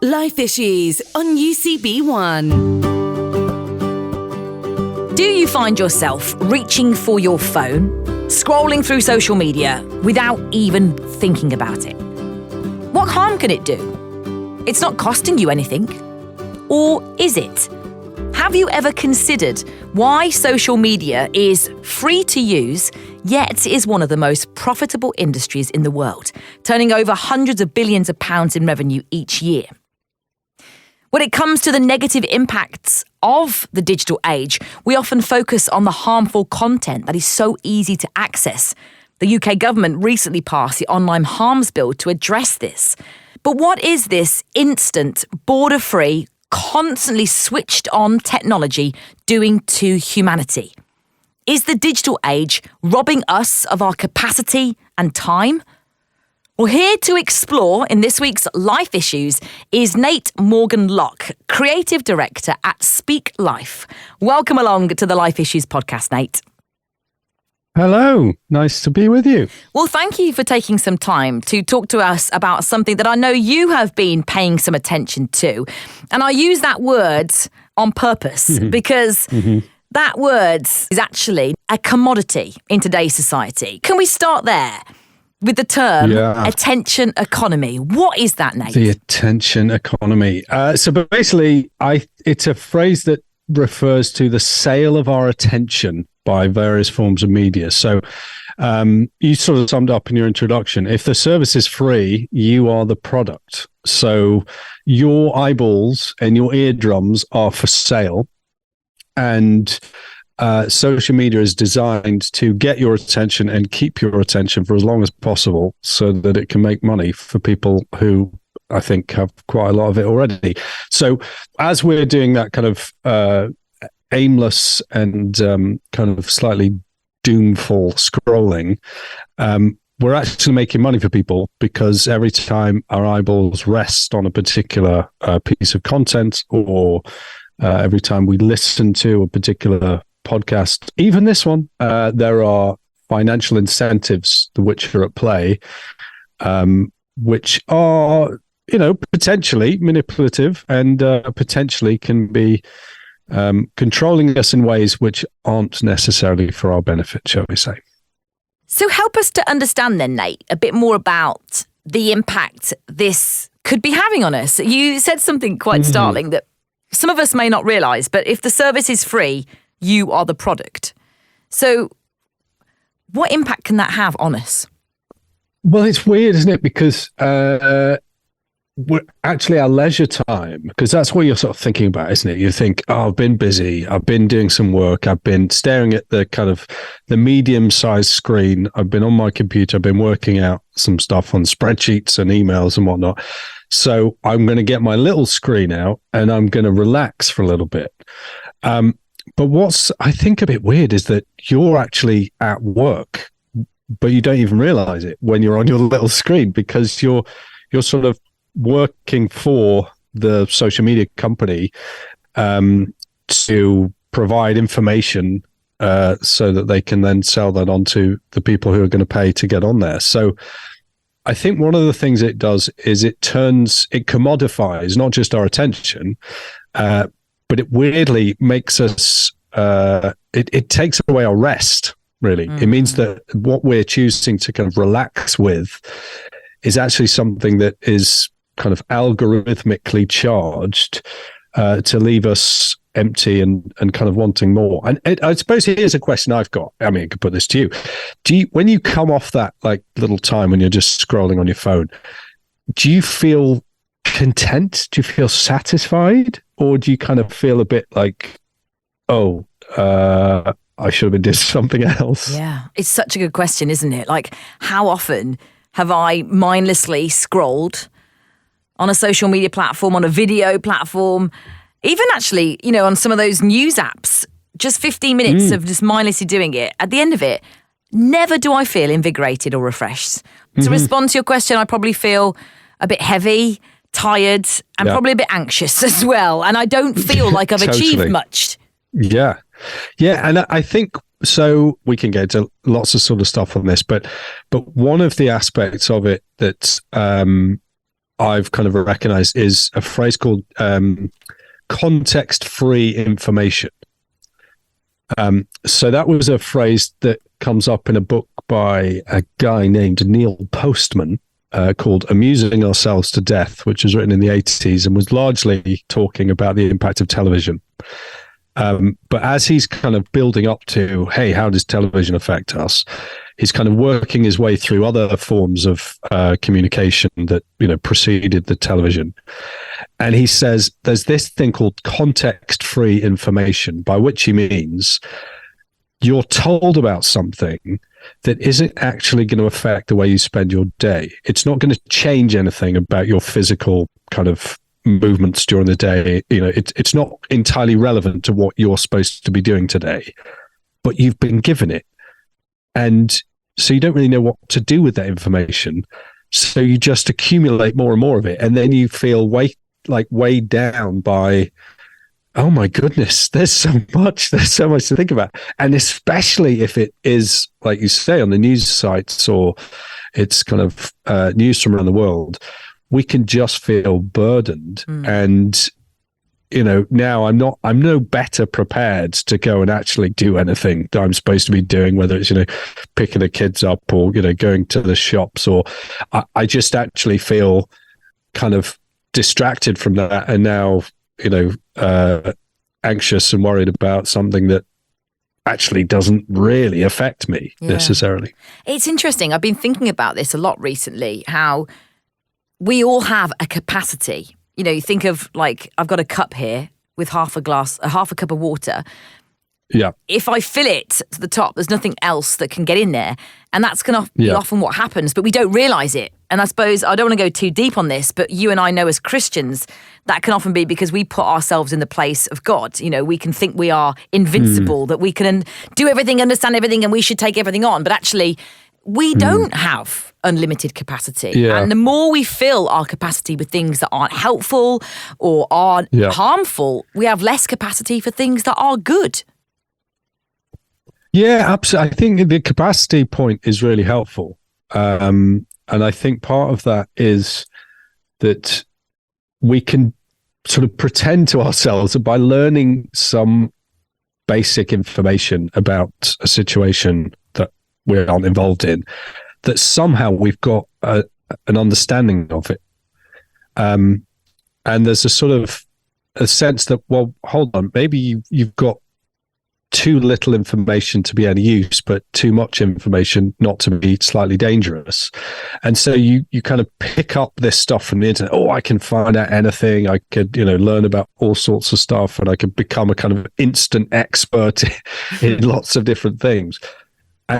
Life Issues on UCB One. Do you find yourself reaching for your phone, scrolling through social media without even thinking about it? What harm can it do? It's not costing you anything. Or is it? Have you ever considered why social media is free to use, yet is one of the most profitable industries in the world, turning over hundreds of billions of pounds in revenue each year? When it comes to the negative impacts of the digital age, we often focus on the harmful content that is so easy to access. The UK government recently passed the Online Harms Bill to address this. But what is this instant, border-free, constantly switched on technology doing to humanity? Is the digital age robbing us of our capacity and time? Well, here to explore in this week's Life Issues is Nate Morgan-Locke, Creative Director at Speak Life. Welcome along to the Life Issues podcast, Nate. Hello, nice to be with you. Well, thank you for taking some time to talk to us about something that I know you have been paying some attention to. And I use that word on purpose because that word is actually a commodity in today's society. Can we start there with the term attention economy? What is that, Nate? The attention economy. So basically, it's a phrase that refers to the sale of our attention by various forms of media. So you sort of summed up in your introduction. If the service is free, you are the product. So your eyeballs and your eardrums are for sale. And social media is designed to get your attention and keep your attention for as long as possible so that it can make money for people who I think have quite a lot of it already. So as we're doing that kind of aimless and kind of slightly doomful scrolling, we're actually making money for people because every time our eyeballs rest on a particular piece of content or every time we listen to a particular podcast, even this one, there are financial incentives which are at play, which are, potentially manipulative and potentially can be controlling us in ways which aren't necessarily for our benefit, shall we say. So help us to understand then, Nate, a bit more about the impact this could be having on us. You said something quite startling that some of us may not realise, but if the service is free, you are the product. So what impact can that have on us? Well, it's weird, isn't it? Because we're actually our leisure time, because that's what you're sort of thinking about, isn't it? You think, I've been busy, I've been doing some work, I've been staring at the kind of the medium-sized screen, I've been on my computer, I've been working out some stuff on spreadsheets and emails and whatnot. So I'm going to get my little screen out and I'm going to relax for a little bit. But what's, I think, a bit weird is that you're actually at work, but you don't even realize it when you're on your little screen because you're sort of working for the social media company to provide information so that they can then sell that on to the people who are going to pay to get on there. So I think one of the things it does is it commodifies not just our attention, but it weirdly makes us, it takes away our rest, really. It means that what we're choosing to kind of relax with is actually something that is kind of algorithmically charged to leave us empty and kind of wanting more. And I suppose here's a question I've got. I mean, I could put this to you. When you come off that like little time when you're just scrolling on your phone, do you feel content? Do you feel satisfied? Or do you kind of feel a bit like, I should have been doing something else? Yeah, it's such a good question, isn't it? Like, how often have I mindlessly scrolled on a social media platform, on a video platform, even actually, on some of those news apps, just 15 minutes of just mindlessly doing it. At the end of it, never do I feel invigorated or refreshed. To respond to your question, I probably feel a bit heavy, tired, and probably a bit anxious as well. And I don't feel like I've achieved much. Yeah. Yeah. And I think, so we can get to lots of sort of stuff on this, but one of the aspects of it that's I've kind of recognized is a phrase called context-free information. So that was a phrase that comes up in a book by a guy named Neil Postman called Amusing Ourselves to Death, which was written in the 80s and was largely talking about the impact of television. But as he's kind of building up to, hey, how does television affect us? He's kind of working his way through other forms of communication that, preceded the television. And he says there's this thing called context-free information, by which he means you're told about something that isn't actually going to affect the way you spend your day. It's not going to change anything about your physical kind of movements during the day. It's not entirely relevant to what you're supposed to be doing today, but you've been given it. And so you don't really know what to do with that information. So you just accumulate more and more of it. And then you feel weighed down by, oh my goodness, there's so much to think about. And especially if it is, like you say, on the news sites or it's kind of news from around the world, we can just feel burdened. And now I'm no better prepared to go and actually do anything that I'm supposed to be doing, whether it's, picking the kids up or, going to the shops, or I just actually feel kind of distracted from that. And now, anxious and worried about something that actually doesn't really affect me necessarily. It's interesting. I've been thinking about this a lot recently, how we all have a capacity. You think of I've got a cup here with half a cup of water. Yeah. If I fill it to the top, there's nothing else that can get in there. And that's going to be often what happens, but we don't realize it. And I suppose I don't want to go too deep on this, but you and I know as Christians, that can often be because we put ourselves in the place of God. We can think we are invincible, that we can do everything, understand everything, and we should take everything on. But actually, we don't have unlimited capacity. Yeah. And the more we fill our capacity with things that aren't helpful or are harmful, we have less capacity for things that are good. Yeah, absolutely. I think the capacity point is really helpful. And I think part of that is that we can sort of pretend to ourselves that by learning some basic information about a situation that we aren't involved in, that somehow we've got an understanding of it. And there's a sort of a sense that, well, hold on, maybe you've got too little information to be any use, but too much information not to be slightly dangerous. And so you kind of pick up this stuff from the internet. Oh, I can find out anything. I could, learn about all sorts of stuff, and I could become a kind of instant expert in lots of different things.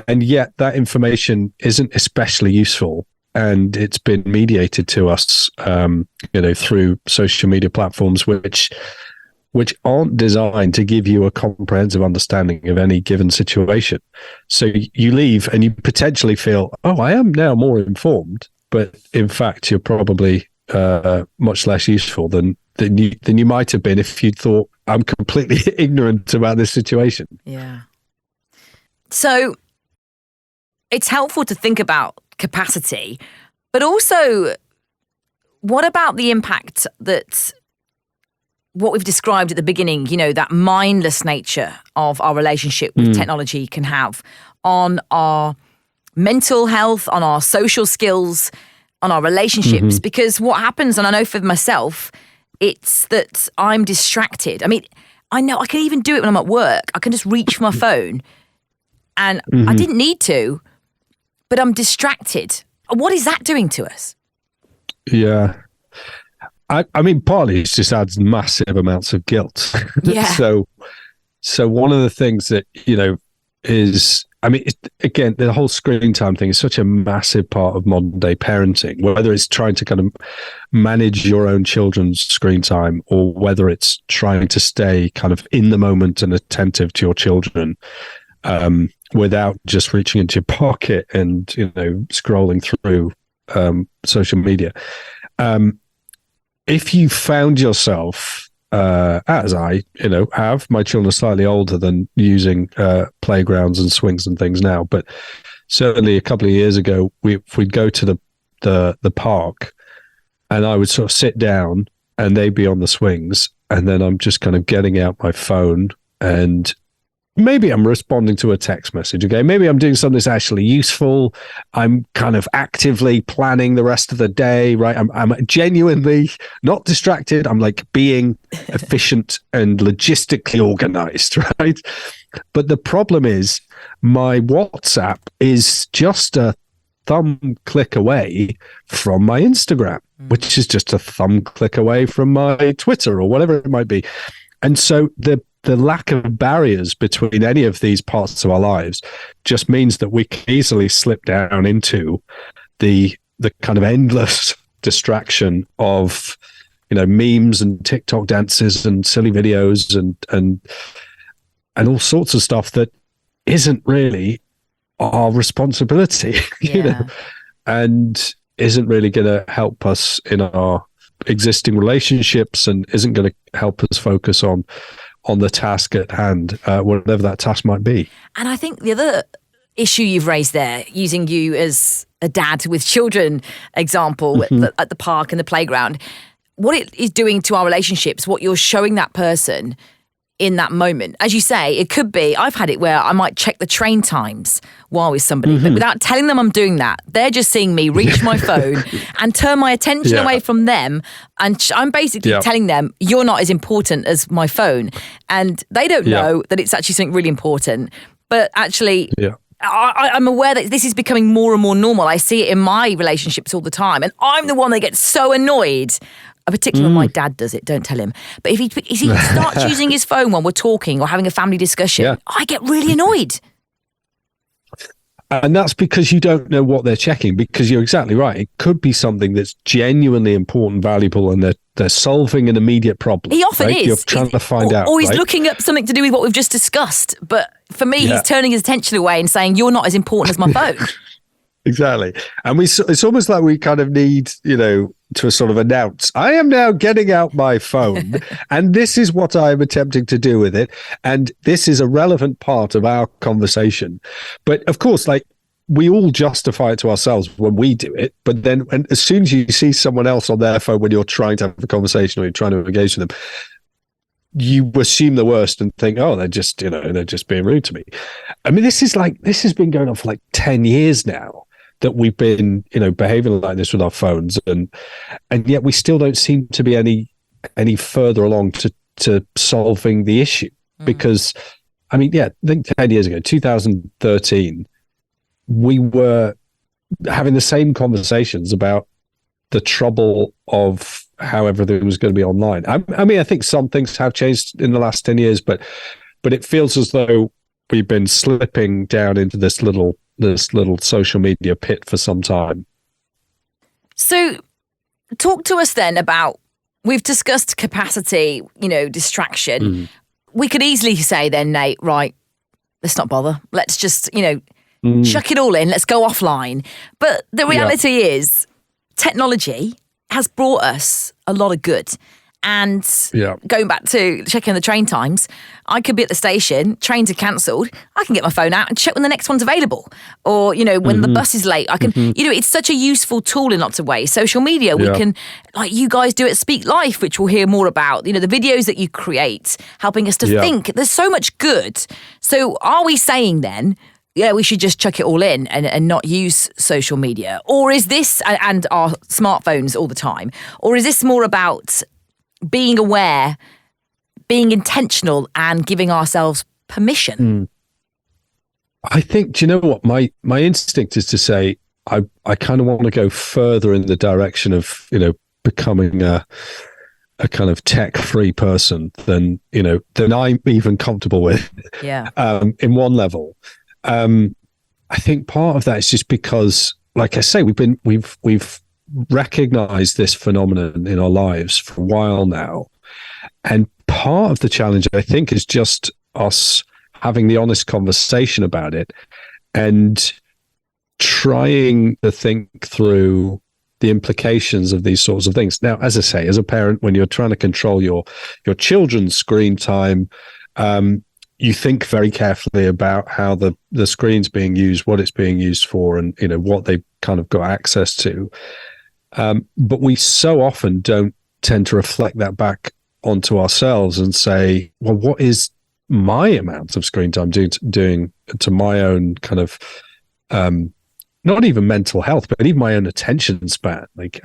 And yet that information isn't especially useful. And it's been mediated to us, through social media platforms, which aren't designed to give you a comprehensive understanding of any given situation. So you leave and you potentially feel, oh, I am now more informed, but in fact, you're probably much less useful than you might have been if you'd thought, I'm completely ignorant about this situation. Yeah. So it's helpful to think about capacity, but also what about the impact that what we've described at the beginning, that mindless nature of our relationship with technology can have on our mental health, on our social skills, on our relationships? Because what happens, and I know for myself, it's that I'm distracted. I mean, I know I can even do it when I'm at work. I can just reach for my phone and I didn't need to, but I'm distracted. What is that doing to us? Yeah. I mean, partly it just adds massive amounts of guilt. Yeah. So one of the things that, is, I mean, again, the whole screen time thing is such a massive part of modern day parenting, whether it's trying to kind of manage your own children's screen time or whether it's trying to stay kind of in the moment and attentive to your children, without just reaching into your pocket and, scrolling through social media. If you found yourself, as I, have, my children are slightly older than using playgrounds and swings and things now, but certainly a couple of years ago, we'd go to the park, and I would sort of sit down and they'd be on the swings, and then I'm just kind of getting out my phone, and maybe I'm responding to a text message. Okay, maybe I'm doing something that's actually useful. I'm kind of actively planning the rest of the day, right? I'm genuinely not distracted. I'm like being efficient and logistically organized, right? But the problem is my WhatsApp is just a thumb click away from my Instagram, which is just a thumb click away from my Twitter or whatever it might be. And so the lack of barriers between any of these parts of our lives just means that we can easily slip down into the kind of endless distraction of, memes and TikTok dances and silly videos and all sorts of stuff that isn't really our responsibility, and isn't really going to help us in our existing relationships, and isn't going to help us focus on the task at hand, whatever that task might be. And I think the other issue you've raised there, using you as a dad with children example at the park and the playground, what it is doing to our relationships, what you're showing that person in that moment. As you say, it could be, I've had it where I might check the train times while with somebody, but without telling them I'm doing that, they're just seeing me reach my phone and turn my attention away from them. And I'm basically telling them, you're not as important as my phone. And they don't know that it's actually something really important. But actually, I'm aware that this is becoming more and more normal. I see it in my relationships all the time. And I'm the one that gets so annoyed. Particularly when my dad does it, don't tell him. But if he starts using his phone when we're talking or having a family discussion, I get really annoyed. And that's because you don't know what they're checking, because you're exactly right. It could be something that's genuinely important, valuable, and they're solving an immediate problem. He often is. You're trying to find out. Or he's looking up something to do with what we've just discussed. But for me, he's turning his attention away and saying, you're not as important as my phone. Exactly. And it's almost like we kind of need, to sort of announce, I am now getting out my phone and this is what I'm attempting to do with it. And this is a relevant part of our conversation. But of course, we all justify it to ourselves when we do it. But then as soon as you see someone else on their phone when you're trying to have a conversation or you're trying to engage with them, you assume the worst and think, oh, they're just being rude to me. I mean, this has been going on for 10 years now, that we've been, behaving like this with our phones, and yet we still don't seem to be any further along to solving the issue. Because, I think 10 years ago, 2013, we were having the same conversations about the trouble of how everything was going to be online. I think some things have changed in the last 10 years, but it feels as though we've been slipping down into this little social media pit for some time. So talk to us then about, we've discussed capacity, distraction. We could easily say then, Nate, right, let's not bother. Let's just, chuck it all in. Let's go offline. But the reality is technology has brought us a lot of good. And going back to checking the train times, I could be at the station, trains are cancelled, I can get my phone out and check when the next one's available. Or, when the bus is late, I can, it's such a useful tool in lots of ways. Social media, we can, like you guys do at Speak Life, which we'll hear more about, the videos that you create, helping us to think. There's so much good. So are we saying then, we should just chuck it all in and not use social media? Or is this, and our smartphones all the time, or is this more about being aware, being intentional, and giving ourselves permission? I think, do you know what? My instinct is to say, I kind of want to go further in the direction of, becoming a kind of tech-free person than I'm even comfortable with. In one level. I think part of that is just because, like I say, we've recognized this phenomenon in our lives for a while now. And part of the challenge, I think, is just us having the honest conversation about it and trying to think through the implications of these sorts of things. Now, as I say, as a parent, when you're trying to control your children's screen time, you think very carefully about how the screen's being used, what it's being used for, and what they've kind of got access to. But we so often don't tend to reflect that back onto ourselves and say, well, what is my amount of screen time doing to my own kind of, not even mental health, but even my own attention span? Like,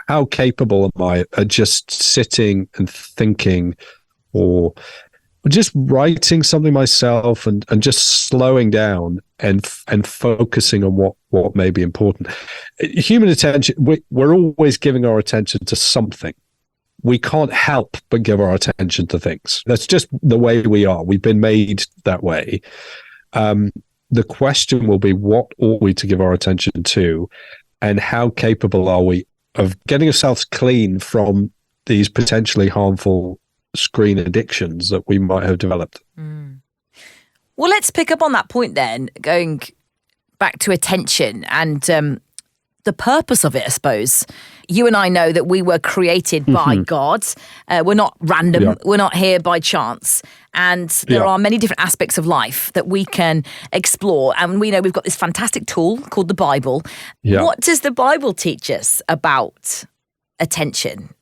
how capable am I at just sitting and thinking, or just writing something myself and just slowing down and focusing on what may be important. Human attention, we're always giving our attention to something. We can't help but give our attention to things. That's just the way we are. We've been made that way. The question will be, what ought we to give our attention to, and how capable are we of getting ourselves clean from these potentially harmful screen addictions that we might have developed? Well, let's pick up on that point then, going back to attention and the purpose of it, I suppose. You and I know that we were created by God. We're not random. Yeah. We're not here by chance. And there are many different aspects of life that we can explore. And we know we've got this fantastic tool called the Bible. Yeah. What does the Bible teach us about attention?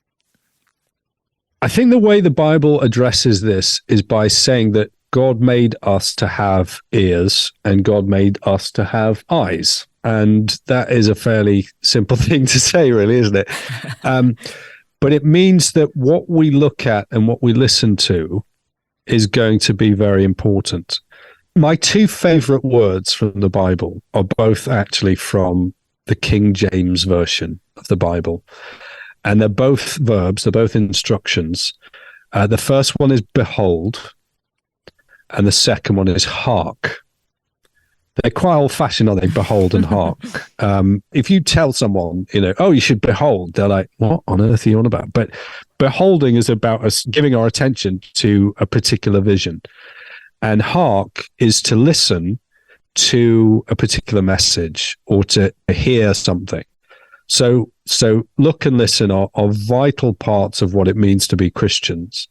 I think the way the Bible addresses this is by saying that God made us to have ears and God made us to have eyes. And that is a fairly simple thing to say, really, isn't it? But it means that what we look at and what we listen to is going to be very important. My two favorite words from the Bible are both actually from the King James Version of the Bible. And they're both verbs, they're both instructions. The first one is behold, and the second one is hark. They're quite old-fashioned, aren't they? Behold and hark. If you tell someone, oh, you should behold, they're like, what on earth are you on about? But beholding is about us giving our attention to a particular vision. And hark is to listen to a particular message or to hear something. So look and listen are vital parts of what it means to be Christians.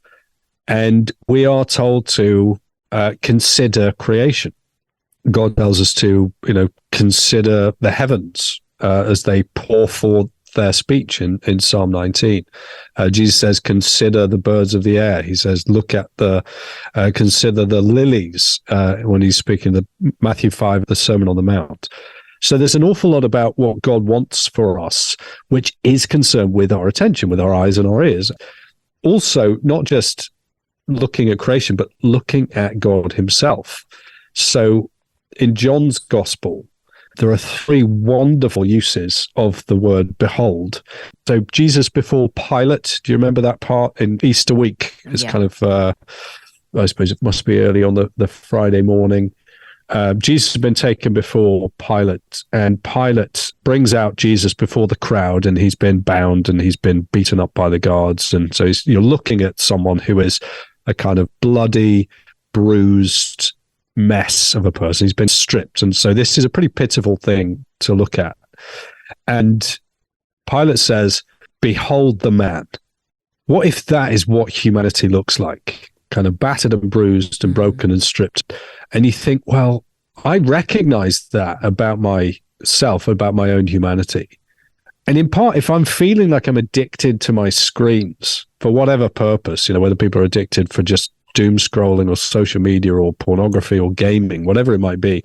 And we are told to consider creation. God tells us to, consider the heavens as they pour forth their speech in Psalm 19. Jesus says, consider the birds of the air. He says, consider the lilies when he's speaking the Matthew 5, the Sermon on the Mount. So there's an awful lot about what God wants for us, which is concerned with our attention, with our eyes and our ears. Also, not just looking at creation, but looking at God himself. So in John's Gospel, there are three wonderful uses of the word behold. So Jesus before Pilate, do you remember that part in Easter week? It's kind of, I suppose it must be early on the Friday morning. Jesus has been taken before Pilate, and Pilate brings out Jesus before the crowd, and he's been bound and he's been beaten up by the guards. And so you're looking at someone who is a kind of bloody, bruised mess of a person. He's been stripped. And so this is a pretty pitiful thing to look at. And Pilate says, behold the man. What if that is what humanity looks like? Kind of battered and bruised and broken and stripped. And you think, well, I recognize that about myself, about my own humanity. And in part, if I'm feeling like I'm addicted to my screens for whatever purpose, whether people are addicted for just doom scrolling or social media or pornography or gaming, whatever it might be,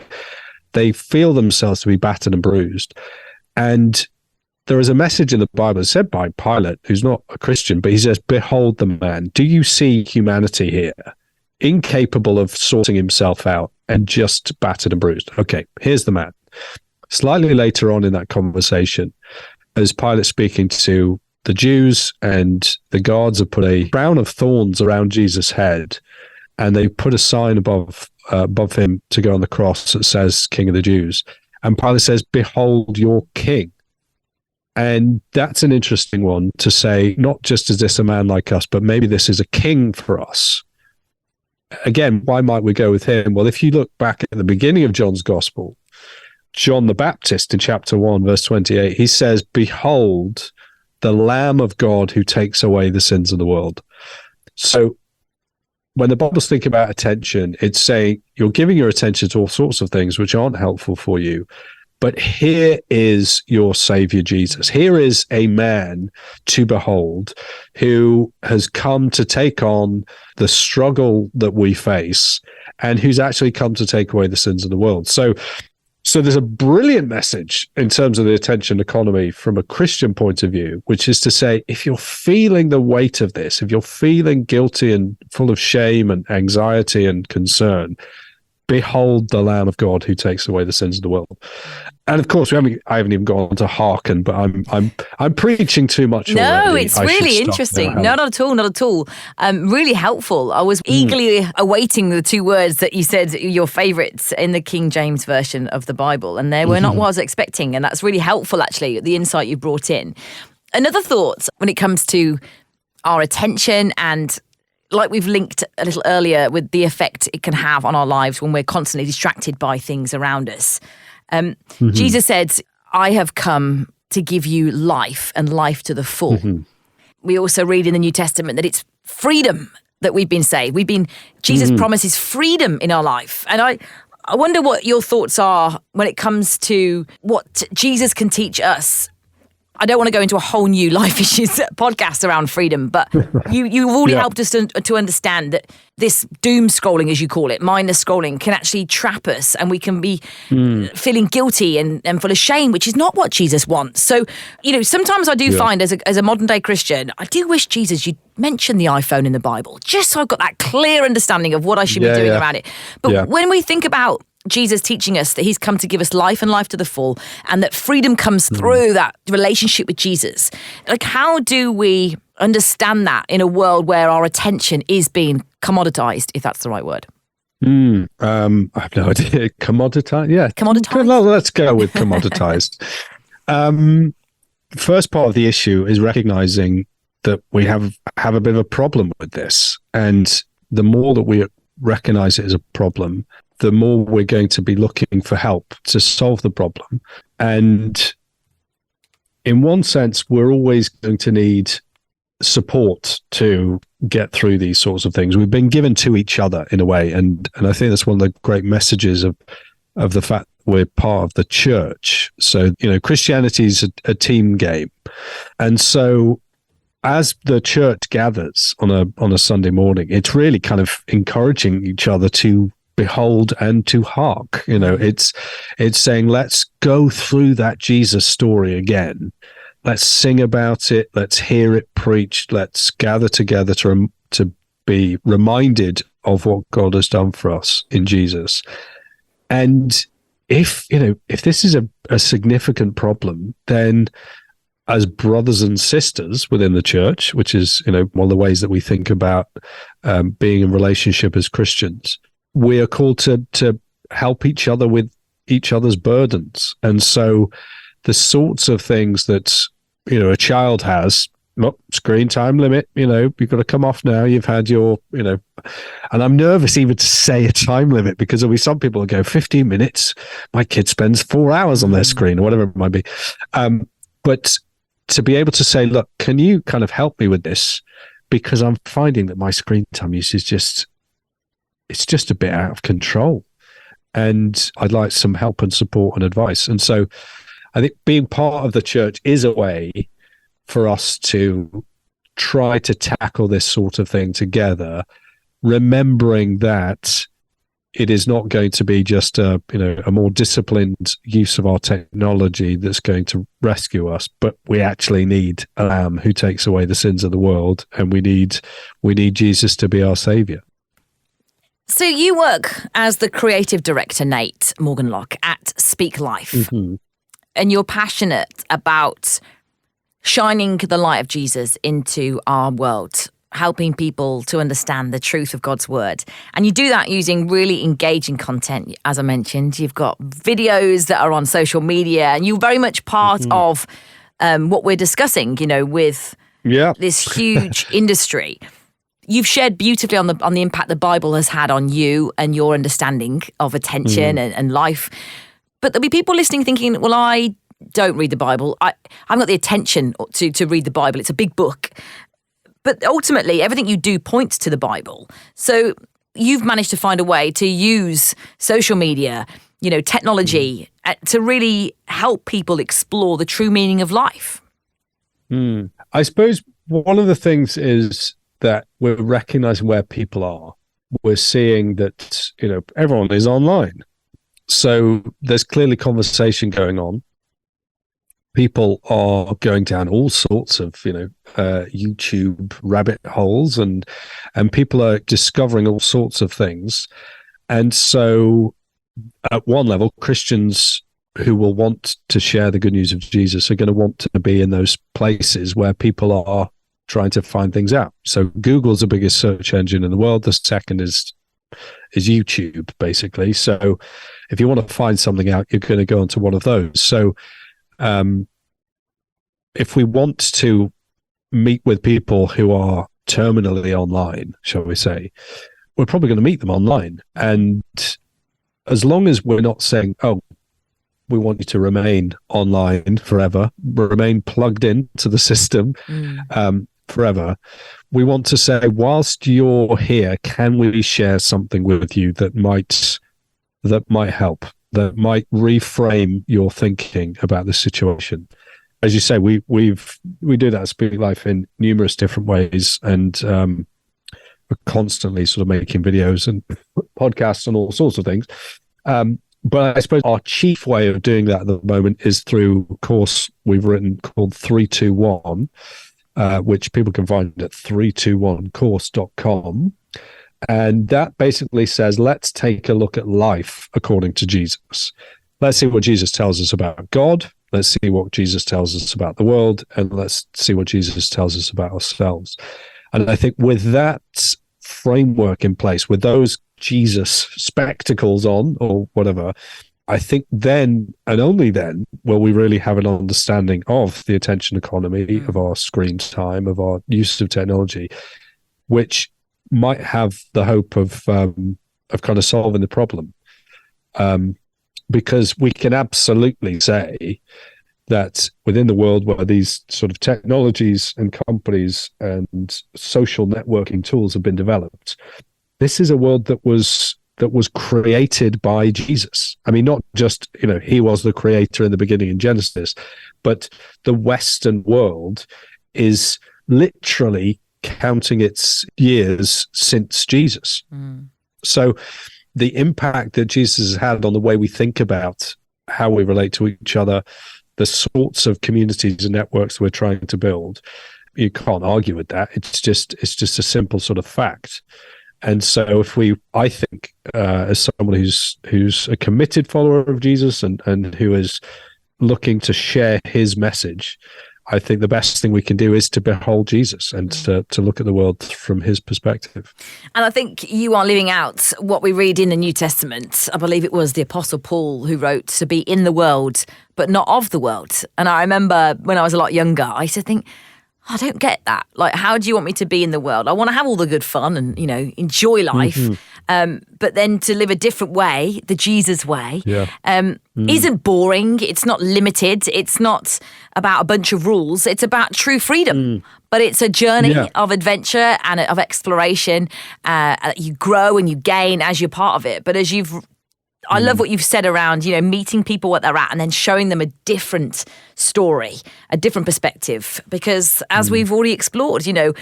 they feel themselves to be battered and bruised. And there is a message in the Bible said by Pilate, who's not a Christian, but he says, behold the man. Do you see humanity here? Incapable of sorting himself out and just battered and bruised. Okay, here's the man. Slightly later on in that conversation, as Pilate's speaking to the Jews, and the guards have put a crown of thorns around Jesus' head, and they put a sign above him to go on the cross that says King of the Jews. And Pilate says, behold your king. And that's an interesting one to say, not just is this a man like us, but maybe this is a king for us. Again, why might we go with him? Well, if you look back at the beginning of John's Gospel, John the Baptist in chapter 1, verse 28, he says, behold, the Lamb of God who takes away the sins of the world. So when the Bible's thinking about attention, it's saying you're giving your attention to all sorts of things which aren't helpful for you. But here is your Savior Jesus. Here is a man to behold who has come to take on the struggle that we face and who's actually come to take away the sins of the world. So there's a brilliant message in terms of the attention economy from a Christian point of view, which is to say, if you're feeling the weight of this, if you're feeling guilty and full of shame and anxiety and concern, behold the Lamb of God who takes away the sins of the world. And of course, I haven't even gone to hearken, but I'm preaching too much. No, already. it's really interesting. No, not at all, not at all. Really helpful. I was eagerly awaiting the two words that you said your favourites in the King James version of the Bible, and they were not what I was expecting, and that's really helpful, actually, the insight you brought in. Another thought when it comes to our attention and like we've linked a little earlier with the effect it can have on our lives when we're constantly distracted by things around us. Jesus said, I have come to give you life and life to the full. We also read in the New Testament that it's freedom that we've been saved. Jesus promises freedom in our life. And I wonder what your thoughts are when it comes to what Jesus can teach us. I don't want to go into a whole new life issues podcast around freedom, but you've already helped us to understand that this doom scrolling, as you call it, mindless scrolling, can actually trap us, and we can be feeling guilty and full of shame, which is not what Jesus wants. So, sometimes I do find as a modern day Christian, I do wish, Jesus, you'd mention the iPhone in the Bible, just so I've got that clear understanding of what I should be doing around it. But when we think about Jesus teaching us that he's come to give us life and life to the full, and that freedom comes through that relationship with Jesus. Like, how do we understand that in a world where our attention is being commoditized, if that's the right word? I have no idea. Commoditized? Yeah. Commoditized? Well, let's go with commoditized. First part of the issue is recognizing that we have a bit of a problem with this. And the more that we recognize it as a problem, the more we're going to be looking for help to solve the problem. And in one sense, we're always going to need support to get through these sorts of things. We've been given to each other in a way. And I think that's one of the great messages of the fact we're part of the church. So, Christianity is a team game. And so as the church gathers on a Sunday morning, it's really kind of encouraging each other to behold and to hark. It's saying, let's go through that Jesus story again. Let's sing about it. Let's hear it preached. Let's gather together to be reminded of what God has done for us in Jesus. And if this is a significant problem, then as brothers and sisters within the church, which is, one of the ways that we think about being in relationship as Christians, we are called to help each other with each other's burdens. And so the sorts of things that, a child has, screen time limit, you've got to come off now. You've had your, and I'm nervous even to say a time limit, because there'll be some people who go 15 minutes. My kid spends 4 hours on their screen or whatever it might be. But to be able to say, look, can you kind of help me with this? Because I'm finding that my screen time use is it's just a bit out of control, and I'd like some help and support and advice. And so I think being part of the church is a way for us to try to tackle this sort of thing together, remembering that it is not going to be just a more disciplined use of our technology that's going to rescue us, but we actually need a Lamb who takes away the sins of the world, and we need Jesus to be our Savior. So you work as the creative director, Nate Morgan-Locke, at Speak Life, and you're passionate about shining the light of Jesus into our world, helping people to understand the truth of God's word. And you do that using really engaging content. As I mentioned, you've got videos that are on social media, and you're very much part of what we're discussing, with this huge industry. You've shared beautifully on the impact the Bible has had on you and your understanding of attention and life. But there'll be people listening thinking, well, I don't read the Bible. I haven't got the attention to read the Bible. It's a big book. But ultimately, everything you do points to the Bible. So you've managed to find a way to use social media, technology, to really help people explore the true meaning of life? I suppose one of the things is that we're recognizing where people are. We're seeing that, everyone is online. So there's clearly conversation going on. People are going down all sorts of, YouTube rabbit holes, and people are discovering all sorts of things. And so at one level, Christians who will want to share the good news of Jesus are going to want to be in those places where people are trying to find things out. So Google's the biggest search engine in the world. The second is YouTube, basically. So if you want to find something out, you're going to go onto one of those. So if we want to meet with people who are terminally online, shall we say, we're probably going to meet them online. And as long as we're not saying, oh, we want you to remain online forever, remain plugged in to the system forever, we want to say, whilst you're here, can we share something with you that might help, that might reframe your thinking about the situation? As you say, we do that at Speak Life in numerous different ways, and we're constantly sort of making videos and podcasts and all sorts of things. But I suppose our chief way of doing that at the moment is through a course we've written called 321, which people can find at 321course.com. And that basically says, let's take a look at life according to Jesus. Let's see what Jesus tells us about God. Let's see what Jesus tells us about the world. And let's see what Jesus tells us about ourselves. And I think with that framework in place, with those Jesus spectacles on or whatever, I think then and only then will we really have an understanding of the attention economy, of our screen time, of our use of technology, which might have the hope of kind of solving the problem. Because we can absolutely say that within the world where these sort of technologies and companies and social networking tools have been developed, this is a world that was created by Jesus. I mean, not just, he was the creator in the beginning in Genesis, but the Western world is literally counting its years since Jesus. So the impact that Jesus has had on the way we think about how we relate to each other, the sorts of communities and networks we're trying to build, you can't argue with that. It's just a simple sort of fact. And so I think, as someone who's a committed follower of Jesus and who is looking to share his message, I think the best thing we can do is to behold Jesus and to look at the world from his perspective. And I think you are leaving out what we read in the New Testament. I believe it was the Apostle Paul who wrote to be in the world, but not of the world. And I remember when I was a lot younger, I used to think, I don't get that. Like, how do you want me to be in the world? I want to have all the good fun and, enjoy life. But then to live a different way, the Jesus way, isn't boring. It's not limited. It's not about a bunch of rules. It's about true freedom. But it's a journey of adventure and of exploration. You grow and you gain as you're part of it. But I love what you've said around, meeting people where they're at and then showing them a different story, a different perspective. Because as we've already explored, I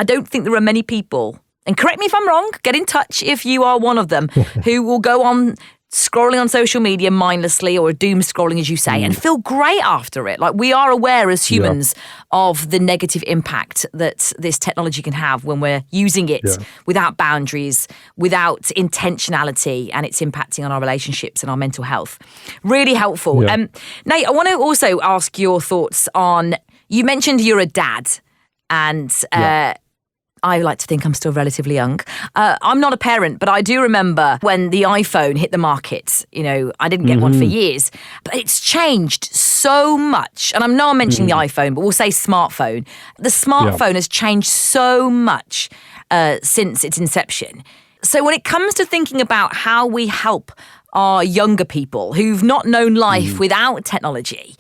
don't think there are many people, and correct me if I'm wrong, get in touch if you are one of them, who will go on scrolling on social media mindlessly or doom scrolling, as you say, and feel great after it. Like, we are aware as humans of the negative impact that this technology can have when we're using it without boundaries, without intentionality, and it's impacting on our relationships and our mental health. Really helpful. Nate, I want to also ask your thoughts on, you mentioned you're a dad, and I like to think I'm still relatively young. I'm not a parent, but I do remember when the iPhone hit the market. I didn't get one for years, but it's changed so much. And I know I'm mentioning the iPhone, but we'll say smartphone. The smartphone has changed so much since its inception. So when it comes to thinking about how we help our younger people who've not known life without technology,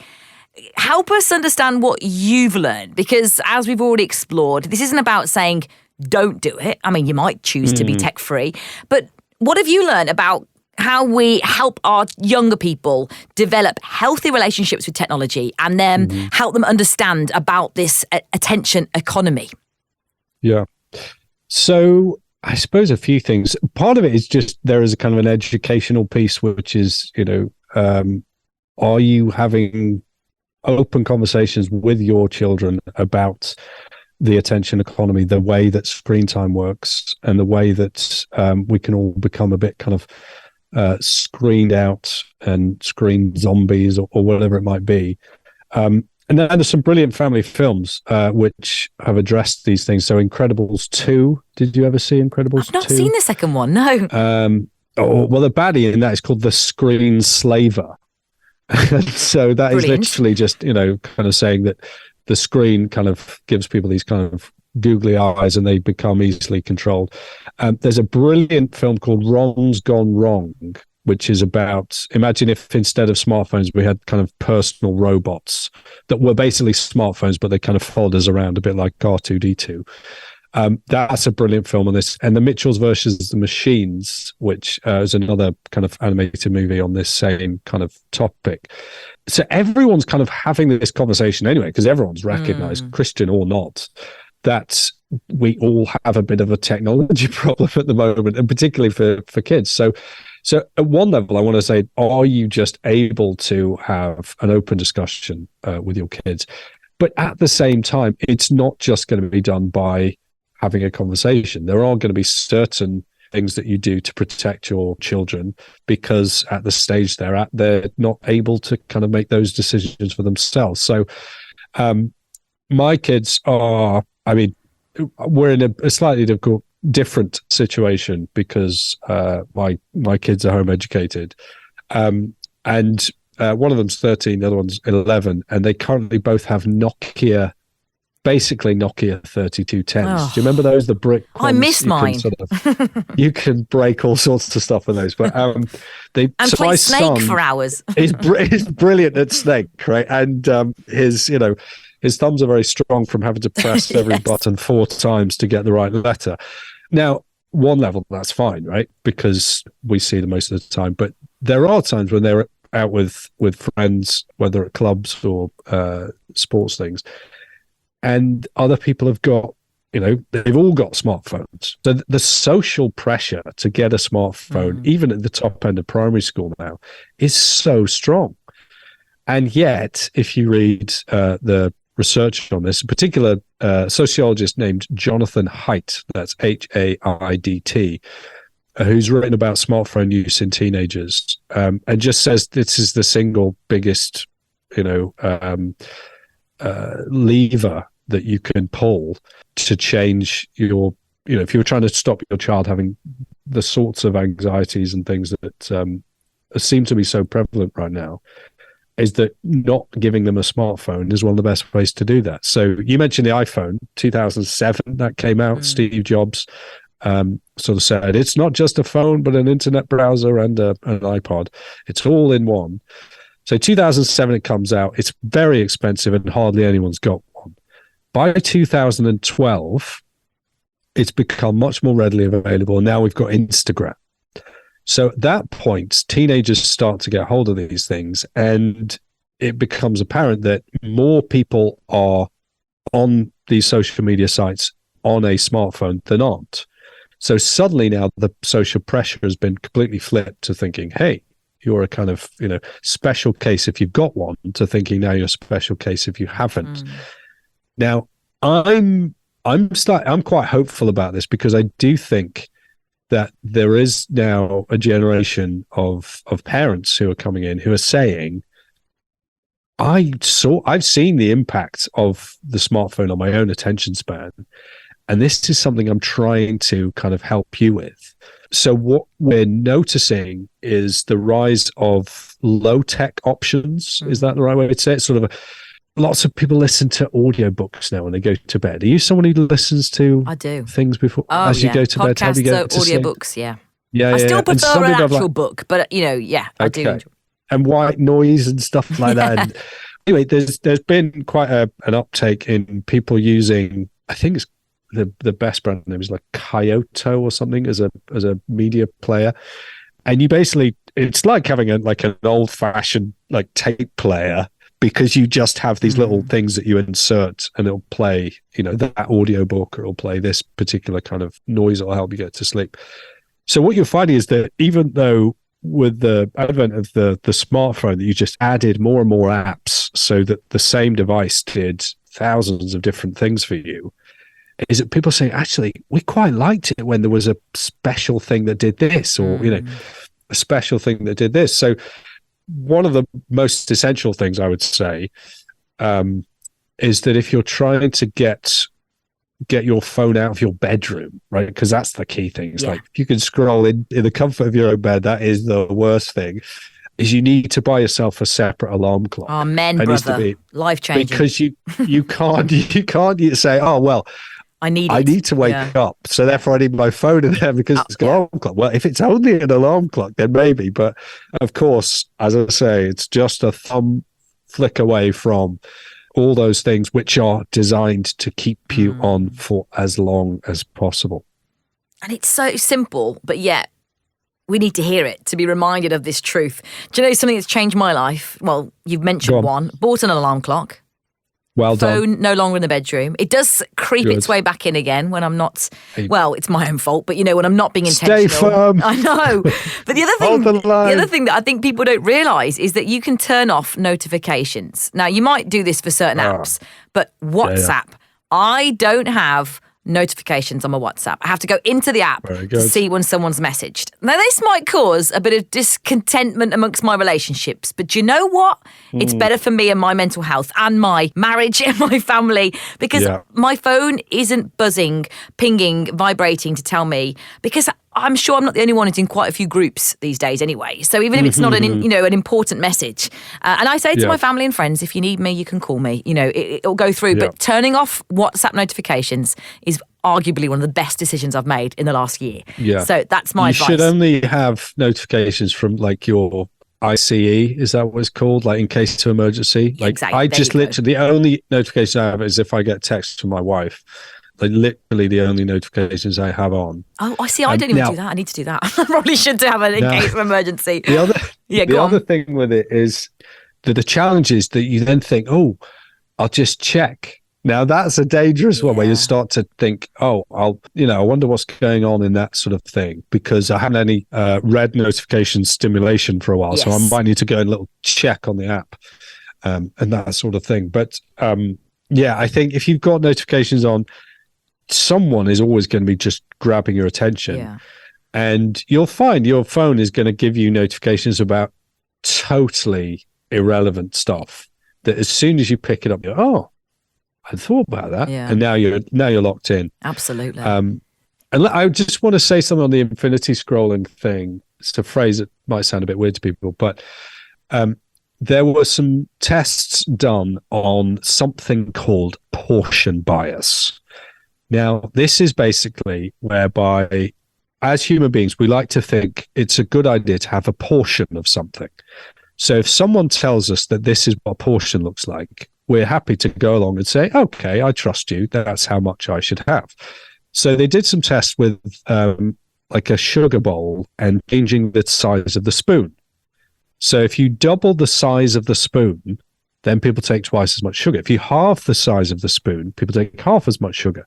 help us understand what you've learned, because as we've already explored, this isn't about saying don't do it. I mean, you might choose to be tech-free, but what have you learned about how we help our younger people develop healthy relationships with technology and then help them understand about this attention economy. Yeah. So I suppose a few things. Part of it is just there is a kind of an educational piece, which is, are you having open conversations with your children about the attention economy, the way that screen time works, and the way that we can all become a bit kind of screened out and screen zombies or whatever it might be. And then there's some brilliant family films which have addressed these things. So Incredibles 2, did you ever see Incredibles 2? I've not seen the second one, no. Well, the baddie in that is called the Screen Slaver. So that is literally just, kind of saying that the screen kind of gives people these kind of googly eyes and they become easily controlled. There's a brilliant film called Ron's Gone Wrong, which is about, imagine if instead of smartphones, we had kind of personal robots that were basically smartphones, but they kind of followed us around a bit like R2-D2. That's a brilliant film on this. And The Mitchells versus the Machines, which is another kind of animated movie on this same kind of topic. So everyone's kind of having this conversation anyway, because everyone's recognized, Christian or not, that we all have a bit of a technology problem at the moment, and particularly for kids. So at one level, I want to say, are you just able to have an open discussion with your kids? But at the same time, it's not just going to be done by having a conversation. There are going to be certain things that you do to protect your children, because at the stage they're at, they're not able to kind of make those decisions for themselves. So my kids are, we're in a slightly different situation because my kids are home educated, and one of them's 13, the other one's 11, and they currently both have basically Nokia 3210s. Oh. Do you remember those? The brick ones? I miss mine. You can break all sorts of stuff with those, but they and so play Snake for hours. He's brilliant at Snake, right? And his thumbs are very strong from having to press every button 4 times to get the right letter. Now, one level, that's fine, right? Because we see them most of the time. But there are times when they're out with friends, whether at clubs or sports things, and other people have got, they've all got smartphones. So the social pressure to get a smartphone, even at the top end of primary school now, is so strong. And yet, if you read the research on this, a particular sociologist named Jonathan Haidt, that's Haidt, who's written about smartphone use in teenagers, and just says this is the single biggest, lever that you can pull to change your, if you're trying to stop your child having the sorts of anxieties and things that seem to be so prevalent right now, is that not giving them a smartphone is one of the best ways to do that. So you mentioned the iPhone, 2007, that came out. Steve Jobs sort of said, it's not just a phone, but an internet browser and an iPod. It's all in one. So 2007, it comes out. It's very expensive and hardly anyone's got one. By 2012, it's become much more readily available. Now we've got Instagram. So at that point, teenagers start to get hold of these things, and it becomes apparent that more people are on these social media sites on a smartphone than aren't. So suddenly now the social pressure has been completely flipped to thinking, hey, you're a kind of, special case if you've got one, to thinking now you're a special case if you haven't. Now, I'm quite hopeful about this, because I do think that there is now a generation of parents who are coming in who are saying, I've seen the impact of the smartphone on my own attention span, and this is something I'm trying to kind of help you with. So what we're noticing is the rise of low-tech options. Is that the right way to say it? Sort of lots of people listen to audiobooks now when they go to bed. Are you someone who listens to things before as you go to bed? How do you get to audiobooks, sleep? I still prefer an actual book, but I do enjoy. And white noise and stuff like that. And anyway, there's been quite an uptake in people using, I think it's the best brand name is like Kyoto or something as a media player. And you basically, it's like having an old fashioned like tape player, because you just have these little things that you insert and it'll play, that audiobook, or it'll play this particular kind of noise that'll help you get to sleep. So what you're finding is that even though with the advent of the smartphone, that you just added more and more apps so that the same device did thousands of different things for you, is that people say, actually, we quite liked it when there was a special thing that did this, or, a special thing that did this. So one of the most essential things I would say is that if you're trying to get your phone out of your bedroom, right? Because that's the key thing. It's like, if you can scroll in the comfort of your own bed, that is the worst thing. Is you need to buy yourself a separate alarm clock. Oh, brother, life changing. Because you can't say, oh well, I need to wake up, so therefore I need my phone in there because it's an alarm clock. Well, if it's only an alarm clock, then maybe. But of course, as I say, it's just a thumb flick away from all those things which are designed to keep you on for as long as possible. And it's so simple, but yet we need to hear it to be reminded of this truth. Do you know something that's changed my life? Well, you've mentioned one. Bought an alarm clock. Well done. Phone no longer in the bedroom. It does creep its way back in again when I'm not. Well, it's my own fault, but when I'm not being intentional. Stay firm. I know. But the other thing that I think people don't realise is that you can turn off notifications. Now, you might do this for certain apps, but WhatsApp, I don't have notifications on my WhatsApp. I have to go into the app to see when someone's messaged. Now, this might cause a bit of discontentment amongst my relationships, but do you know what? It's better for me and my mental health and my marriage and my family, because my phone isn't buzzing, pinging, vibrating to tell me, because I'm sure I'm not the only one who's in quite a few groups these days anyway. So even if it's not an important message, and I say to my family and friends, if you need me, you can call me. It'll go through. But turning off WhatsApp notifications is arguably one of the best decisions I've made in the last year. Yeah. So that's my advice. You should only have notifications from like your ICE, is that what it's called? Like in case of emergency. Like exactly. I just literally, the only notification I have is if I get text from my wife. Like literally the only notifications I have on. Oh, I see. I don't even do that. I need to do that. I probably should have it in case of emergency. The other thing with it is that the challenge is that you then think, oh, I'll just check. Now that's a dangerous one where you start to think, oh, I wonder what's going on in that sort of thing, because I haven't any red notification stimulation for a while. So I might need to go and little check on the app and that sort of thing. But I think if you've got notifications on, someone is always going to be just grabbing your attention, and you'll find your phone is going to give you notifications about totally irrelevant stuff that as soon as you pick it up, you're, oh, I thought about that, and now you're locked in. Absolutely. And I just want to say something on the infinity scrolling thing. It's a phrase that might sound a bit weird to people, but there were some tests done on something called portion bias. Now, this is basically whereby, as human beings, we like to think it's a good idea to have a portion of something. So if someone tells us that this is what a portion looks like, we're happy to go along and say, okay, I trust you. That's how much I should have. So they did some tests with like a sugar bowl and changing the size of the spoon. So if you double the size of the spoon, then people take twice as much sugar. If you halve the size of the spoon, people take half as much sugar.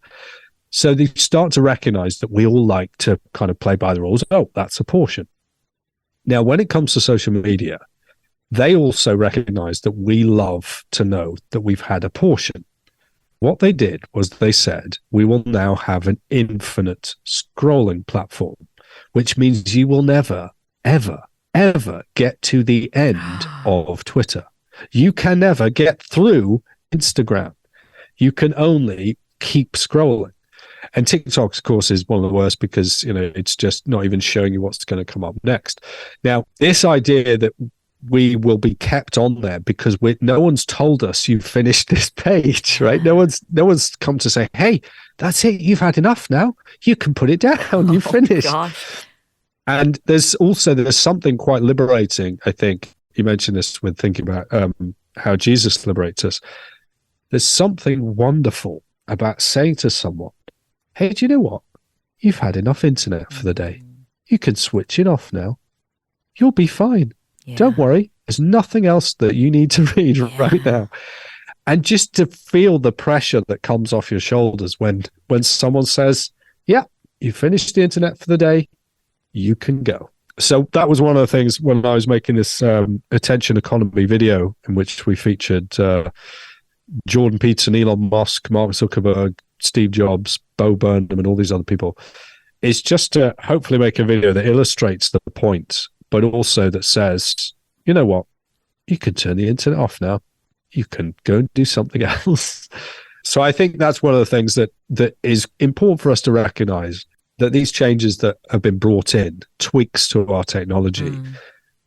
So they start to recognize that we all like to kind of play by the rules. Oh, that's a portion. Now, when it comes to social media, they also recognize that we love to know that we've had a portion. What they did was they said, we will now have an infinite scrolling platform, which means you will never, ever, ever get to the end of Twitter. You can never get through Instagram. You can only keep scrolling. And TikTok, of course, is one of the worst because, it's just not even showing you what's going to come up next. Now, this idea that we will be kept on there because no one's told us you've finished this page, right? No one's come to say, hey, that's it. You've had enough now. You can put it down. You've finished. Gosh. And there's something quite liberating, I think. You mentioned this when thinking about how Jesus liberates us. There's something wonderful about saying to someone, hey, do you know what? You've had enough internet for the day. You can switch it off now. you'll be fine. Yeah. Don't worry. There's nothing else that you need to read right now. And just to feel the pressure that comes off your shoulders when someone says, yeah, you finished the internet for the day, you can go. So that was one of the things when I was making this attention economy video in which we featured Jordan Peterson, Elon Musk, Mark Zuckerberg, Steve Jobs, Bo Burnham, and all these other people. It's just to hopefully make a video that illustrates the point, but also that says, you know what, you can turn the internet off now. You can go and do something else. So I think that's one of the things that is important for us to recognize, that these changes that have been brought in, tweaks to our technology,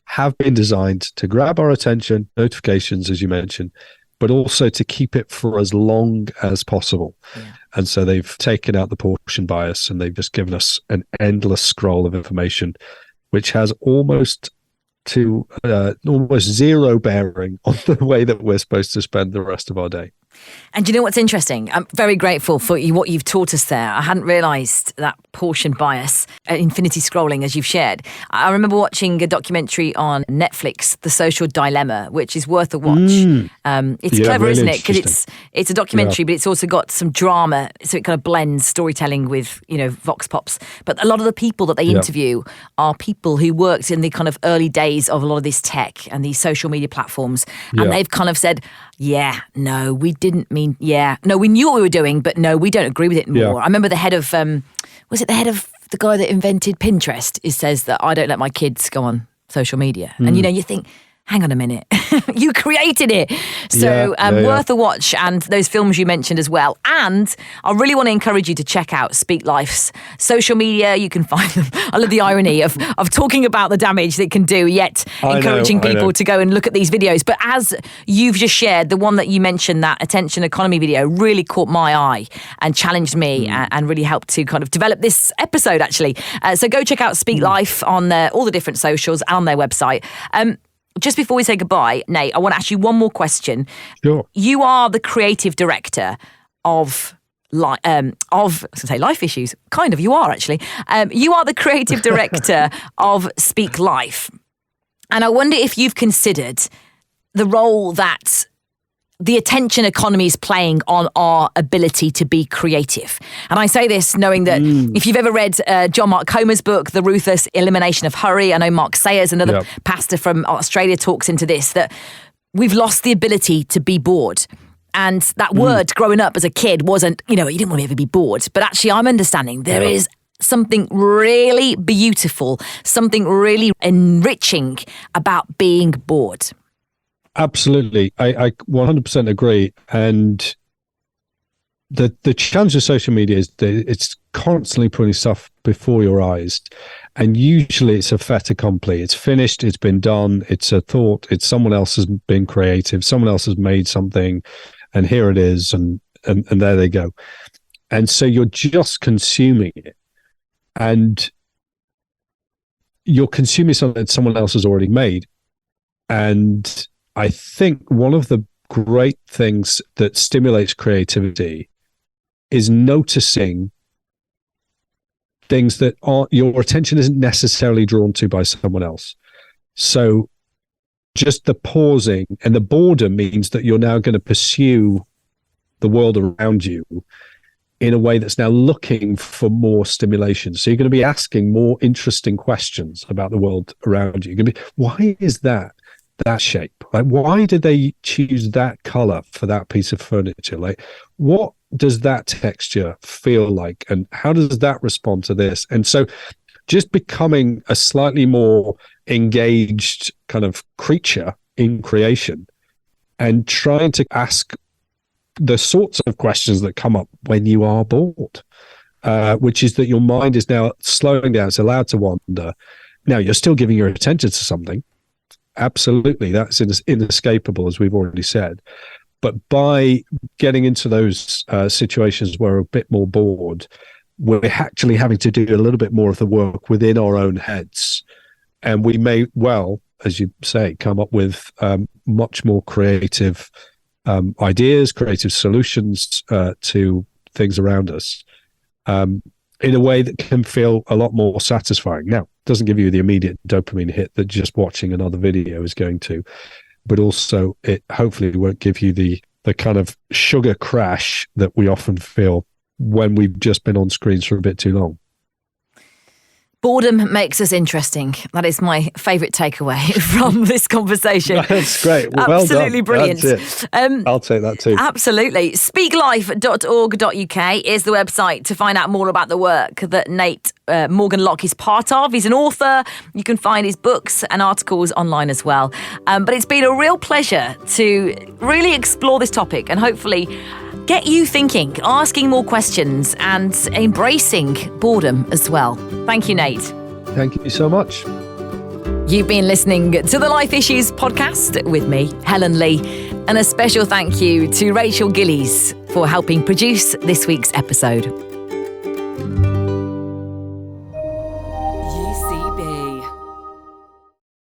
have been designed to grab our attention, notifications, as you mentioned, but also to keep it for as long as possible. Yeah. And so they've taken out the portion bias and they've just given us an endless scroll of information, which has almost zero bearing on the way that we're supposed to spend the rest of our day. And you know what's interesting? I'm very grateful for what you've taught us there. I hadn't realised that portion bias, infinity scrolling, as you've shared. I remember watching a documentary on Netflix, The Social Dilemma, which is worth a watch. It's clever, really, isn't it? Because it's a documentary, but it's also got some drama. So it kind of blends storytelling with, vox pops. But a lot of the people that they interview are people who worked in the kind of early days of a lot of this tech and these social media platforms. And they've kind of said, no, we didn't mean, no, we knew what we were doing, but no, we don't agree with it anymore. I remember the head of, was it the head of the guy that invented Pinterest? It says that I don't let my kids go on social media. And, you think, hang on a minute, you created it. So worth a watch, and those films you mentioned as well. And I really want to encourage you to check out Speak Life's social media. You can find them. I love the irony of talking about the damage that it can do, yet encouraging people to go and look at these videos. But as you've just shared, the one that you mentioned, that attention economy video, really caught my eye and challenged me and really helped to kind of develop this episode, actually. So go check out Speak Life on all the different socials and on their website. Just before we say goodbye, Nate, I want to ask you one more question. Sure. You are the creative director of Life Issues. Kind of, you are actually. You are the creative director of Speak Life. And I wonder if you've considered the role that the attention economy is playing on our ability to be creative. And I say this knowing that if you've ever read John Mark Comer's book, The Ruthless Elimination of Hurry, I know Mark Sayers, another pastor from Australia, talks into this, that we've lost the ability to be bored. And that word growing up as a kid wasn't, you didn't want to ever be bored. But actually I'm understanding there is something really beautiful, something really enriching about being bored. Absolutely. I 100% agree. And the challenge of social media is that it's constantly putting stuff before your eyes. And usually it's a fait accompli. It's finished. It's been done. It's a thought. It's someone else has been creative. Someone else has made something. And here it is. And there they go. And so you're just consuming it. And you're consuming something that someone else has already made. And I think one of the great things that stimulates creativity is noticing things that your attention isn't necessarily drawn to by someone else. So just the pausing and the boredom means that you're now going to pursue the world around you in a way that's now looking for more stimulation. So you're going to be asking more interesting questions about the world around you. You're going to be, why is that shape? Like, why did they choose that color for that piece of furniture? Like, what does that texture feel like? And how does that respond to this? And so just becoming a slightly more engaged kind of creature in creation and trying to ask the sorts of questions that come up when you are bored, which is that your mind is now slowing down. It's allowed to wander. Now, you're still giving your attention to something. Absolutely, that's inescapable, as we've already said. But by getting into those situations where we're a bit more bored, we're actually having to do a little bit more of the work within our own heads. And we may well, as you say, come up with much more creative ideas, creative solutions to things around us. in a way that can feel a lot more satisfying. Now, it doesn't give you the immediate dopamine hit that just watching another video is going to, but also it hopefully won't give you the kind of sugar crash that we often feel when we've just been on screens for a bit too long. Boredom makes us interesting. That is my favourite takeaway from this conversation. That's great. Well Absolutely done. brilliant. That's it. I'll take that too. Absolutely. Speaklife.org.uk is the website to find out more about the work that Nate Morgan Locke is part of. He's an author. You can find his books and articles online as well. But it's been a real pleasure to really explore this topic and hopefully get you thinking, asking more questions and embracing boredom as well. Thank you, Nate. Thank you so much. You've been listening to the Life Issues podcast with me, Helen Lea, and a special thank you to Rachel Gillies for helping produce this week's episode.